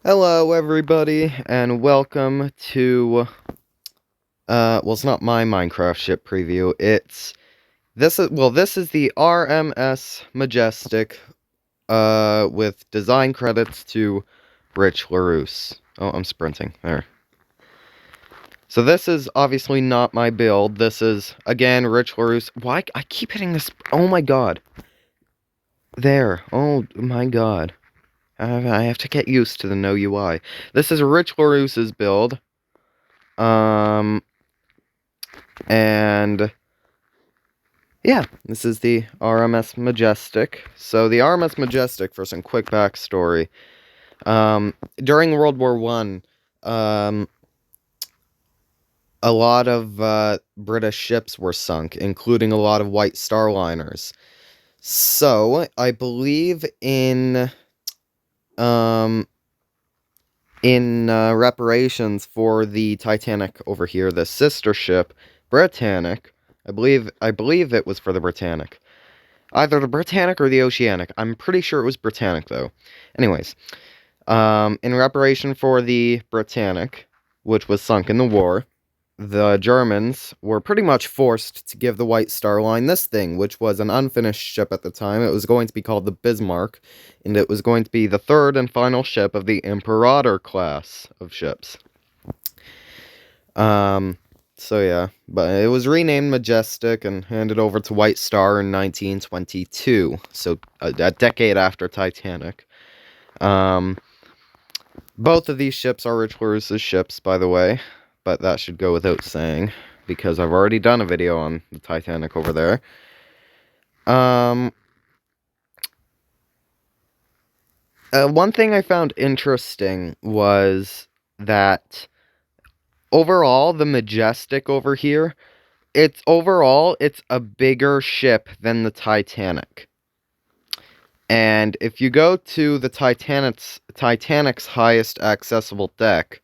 Hello, everybody, and welcome to, well, it's not my Minecraft ship preview, this is the RMS Majestic, with design credits to Richlarrousse. Oh, I'm sprinting, there. So this is obviously not my build, this is, again, Richlarrousse. Why, I keep hitting this, oh my god. There, oh my god. I have to get used to the no UI. This is Richlarousse's build. Um, and yeah, this is the RMS Majestic. So the RMS Majestic, for some quick backstory, during World War One, a lot of British ships were sunk, including a lot of White Star liners. So I believe um, in reparations for the Titanic over here, the sister ship, Britannic. I believe it was for the Britannic. Either the Britannic or the Oceanic. I'm pretty sure it was Britannic, though. Anyways, in reparation for the Britannic, which was sunk in the war, the Germans were pretty much forced to give the White Star Line this thing, which was an unfinished ship at the time. It was going to be called the Bismarck, and it was going to be the third and final ship of the Imperator class of ships. So yeah, but it was renamed Majestic and handed over to White Star in 1922, so a decade after Titanic. Both of these ships are Richlarousse's ships, by the way, but that should go without saying, because I've already done a video on the Titanic over there. One thing I found interesting was that overall, the Majestic over here, it's a bigger ship than the Titanic. And if you go to the Titanic's highest accessible deck,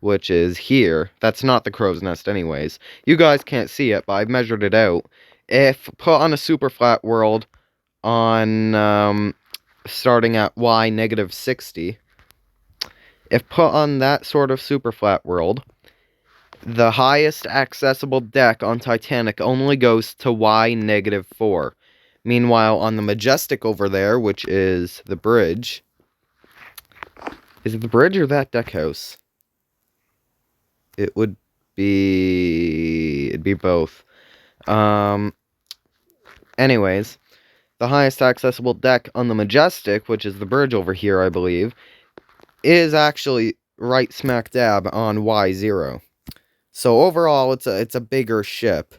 which is here, that's not the crow's nest anyways. You guys can't see it, but I've measured it out. If put on a super flat world on starting at y negative 60, if put on that sort of super flat world, the highest accessible deck on Titanic only goes to y negative 4. Meanwhile, on the Majestic over there, which is the bridge... Is it the bridge or that deck house? It would be... It'd be both. Anyways, the highest accessible deck on the Majestic, which is the bridge over here, I believe, is actually right smack dab on Y0. So overall, it's a bigger ship.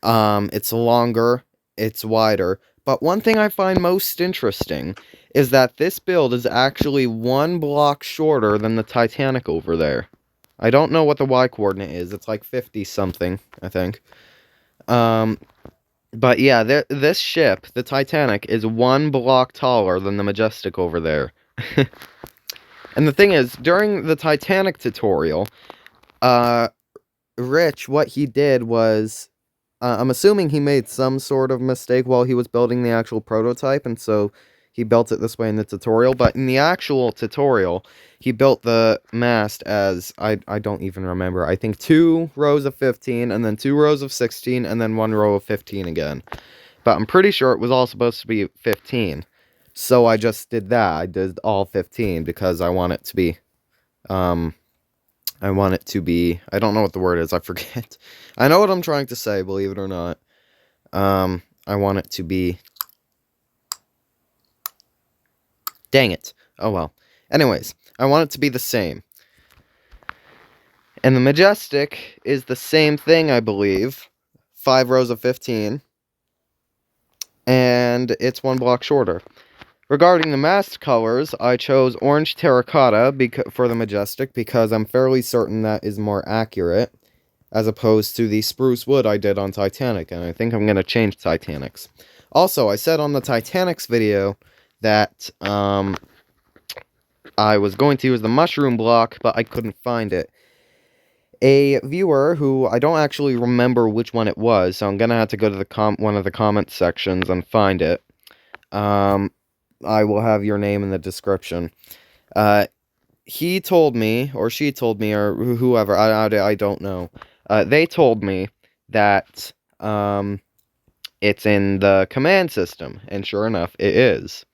It's longer, it's wider. But one thing I find most interesting is that this build is actually one block shorter than the Titanic over there. I don't know what the Y coordinate is. It's like 50 something, I think. But yeah, this ship, the Titanic, is one block taller than the Majestic over there. And the thing is, during the Titanic tutorial, Rich, what he did was, I'm assuming he made some sort of mistake while he was building the actual prototype, and so he built it this way in the tutorial, but in the actual tutorial, he built the mast as, I don't even remember, I think 2 rows of 15, and then 2 rows of 16, and then 1 row of 15 again. But I'm pretty sure it was all supposed to be 15. So I just did that. I did all 15 because I want it to be, I don't know what the word is, I forget. I know what I'm trying to say, believe it or not. I want it to be... Dang it. Oh well. Anyways, I want it to be the same. And the Majestic is the same thing, I believe. 5 rows of 15. And it's 1 block shorter. Regarding the mast colors, I chose orange terracotta for the Majestic because I'm fairly certain that is more accurate, as opposed to the spruce wood I did on Titanic, and I think I'm going to change Titanic's. Also, I said on the Titanic's video that I was going to use the mushroom block, but I couldn't find it. A viewer who I don't actually remember which one it was, so I'm going to have to go to one of the comment sections and find it. I will have your name in the description. he told me, or she told me, or whoever, I don't know. They told me that it's in the command system, and sure enough, it is.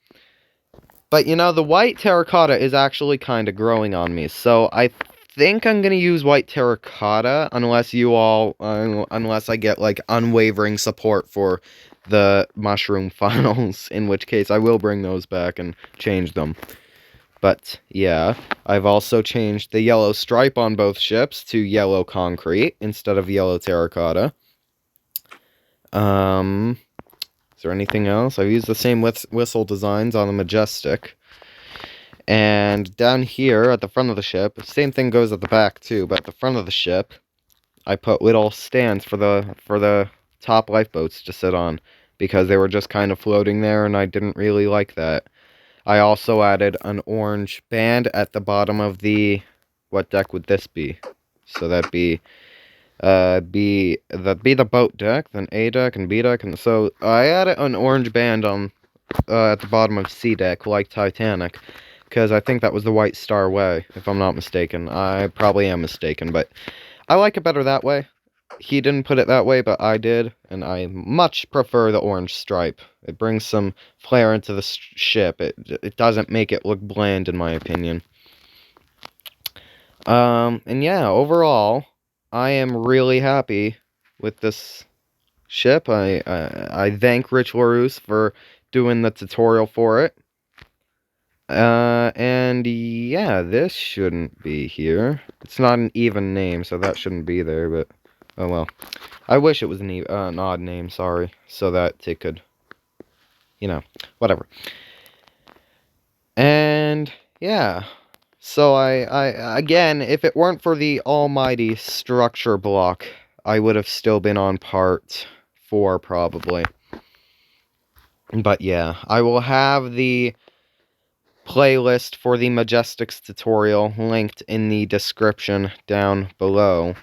But you know, the white terracotta is actually kind of growing on me, so I think I'm gonna use white terracotta unless you all, unless I get like unwavering support for the mushroom funnels, in which case I will bring those back and change them. But yeah, I've also changed the yellow stripe on both ships to yellow concrete instead of yellow terracotta. Is there anything else? I've used the same whistle designs on the Majestic. And down here at the front of the ship, same thing goes at the back too, but at the front of the ship, I put little stands for the top lifeboats to sit on because they were just kind of floating there and I didn't really like that. I also added an orange band at the bottom of the... What deck would this be? So that'd be the boat deck, then A deck and B deck, and so I added an orange band on at the bottom of C deck, like Titanic, because I think that was the White Star way, if I'm not mistaken. I probably am mistaken, but I like it better that way. He didn't put it that way, but I did, and I much prefer the orange stripe. It brings some flair into the ship. It doesn't make it look bland, in my opinion. And yeah, overall, I am really happy with this ship. I thank Richlarrousse for doing the tutorial for it. And yeah, this shouldn't be here. It's not an even name, so that shouldn't be there, but oh well. I wish it was an odd name, sorry, so that it could, you know, whatever. And yeah, so I again, if it weren't for the almighty structure block, I would have still been on part 4 probably. But yeah, I will have the playlist for the Majestics tutorial linked in the description down below.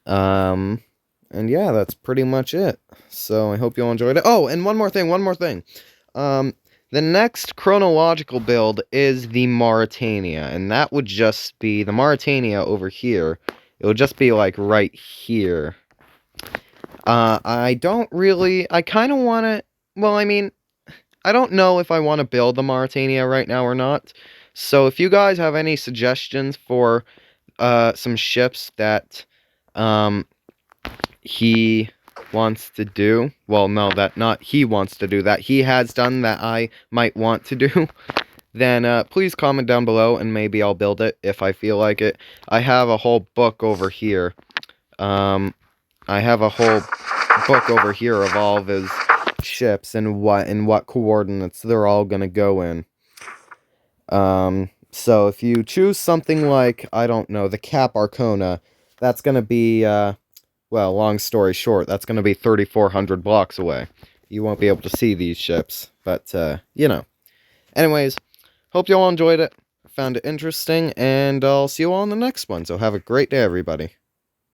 And yeah, that's pretty much it. So I hope you all enjoyed it. Oh, and one more thing. The next chronological build is the Mauritania, and that would just be the Mauritania over here. It would just be like right here. I kind of want to, well, I mean, I don't know if I want to build the Mauritania right now or not. So if you guys have any suggestions for some ships that he wants to do, well, no, that not he wants to do, that he has done that I might want to do, then please comment down below and maybe I'll build it if I feel like it. I have a whole book over here. I have a whole book over here of all of his ships and what coordinates they're all gonna go in. So if you choose something like, I don't know, the Cap Arcona, that's gonna be, well, long story short, that's gonna be 3,400 blocks away. You won't be able to see these ships, but, you know. Anyways, hope you all enjoyed it, found it interesting, and I'll see you all in the next one, so have a great day, everybody.